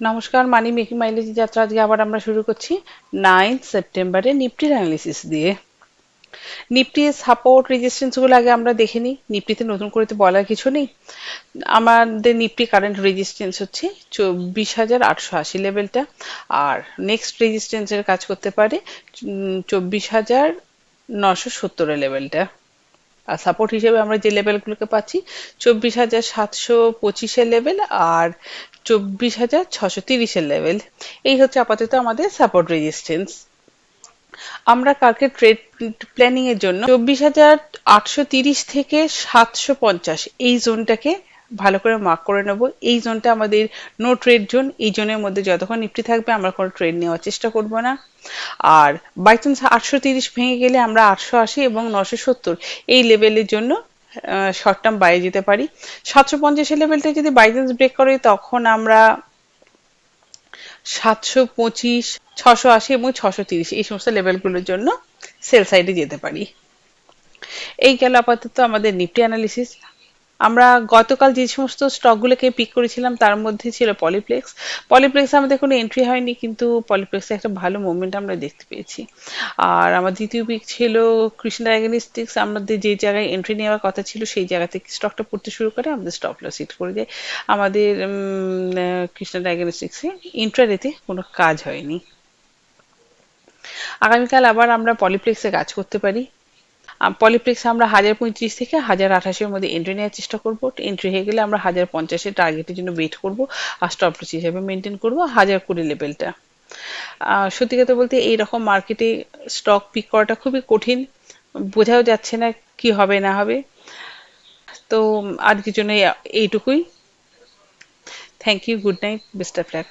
নমস্কার, মানি making mileage যাত্রা আজকে আবার আমরা শুরু করছি 9 সেপ্টেম্বরে নিফটির অ্যানালিসিস দিয়ে। নিফটির সাপোর্ট রেজিস্ট্যান্স গুলো আগে আমরা দেখে নিই। নিফটিতে নতুন করে তো বলার কিছু নেই। আমাদের নিফটি কারেন্ট রেজিস্ট্যান্স হচ্ছে 24,880 লেভেলটা, আর নেক্সট রেজিস্ট্যান্সের কাজ করতে পারে 24,970 লেভেলটা। আর সাপোর্ট হিসেবে আমরা যে লেভেলগুলোকে পাচ্ছি 24,725 লেভেল আর 24,630 লেভেল। এই হচ্ছে আপাতত আমাদের সাপোর্ট রেজিস্ট্যান্স। আমরা কালকে ট্রেড প্ল্যানিং এর জন্য 24,830 থেকে 750 এই জোনটাকে ভালো করে মার্ক করে নেব। এই জোনটা আমাদের নো ট্রেড জোন। এই জোনের মধ্যে যতক্ষণ নিফটি থাকবে আমরা কোনো ট্রেড নেওয়ার চেষ্টা করব না। আর বাই চান্স 830 ভেঙে গেলে আমরা 880 এবং 970 এই লেভেলের জন্য শর্ট টার্ম বাইরে যেতে পারি। 750 লেভেলটা যদি বাই চান্স ব্রেক করে তখন আমরা 725, 680 এবং 630 এই সমস্ত লেভেলগুলোর জন্য সেল সাইডে যেতে পারি। এই গেল আপাতত আমাদের নিফটি অ্যানালিসিস। আমরা গতকাল যে সমস্ত স্টকগুলোকে পিক করেছিলাম তার মধ্যে ছিল পলিপ্লেক্স। পলিপ্লেক্স আমাদের কোনো এন্ট্রি হয়নি, কিন্তু পলিপ্লেক্সে একটা ভালো মুভমেন্ট আমরা দেখতে পেয়েছি। আর আমার দ্বিতীয় পিক ছিল কৃষ্ণ ডায়াগনস্টিক্স। আমাদের যে জায়গায় এন্ট্রি নেওয়ার কথা ছিল সেই জায়গা থেকে স্টকটা পড়তে শুরু করে আমাদের স্টপ লস হিট করে যায়। আমাদের কৃষ্ণ ডায়াগনস্টিক্সে ইন্ট্রাডেতে কোনো কাজ হয়নি। আগামীকাল আবার আমরা পলিপ্লেক্সে কাজ করতে পারি। পলিপ্লেক্স আমরা 1035 থেকে 1088-এর মধ্যে এন্ট্রি নেওয়ার চেষ্টা করব। এন্ট্রি হয়ে গেলে আমরা 1050-এর টার্গেটের জন্য ওয়েট করব, আর স্টপ লস হিসেবে মেনটেন করব 1020 লেভেলটা। সত্যি কথা বলতে এইরকম মার্কেটে স্টক পিক করাটা খুবই কঠিন, বোঝাও যাচ্ছে না কি হবে না হবে। তো আজকের জন্য এইটুকুই। Thank you, good night, best of lakh.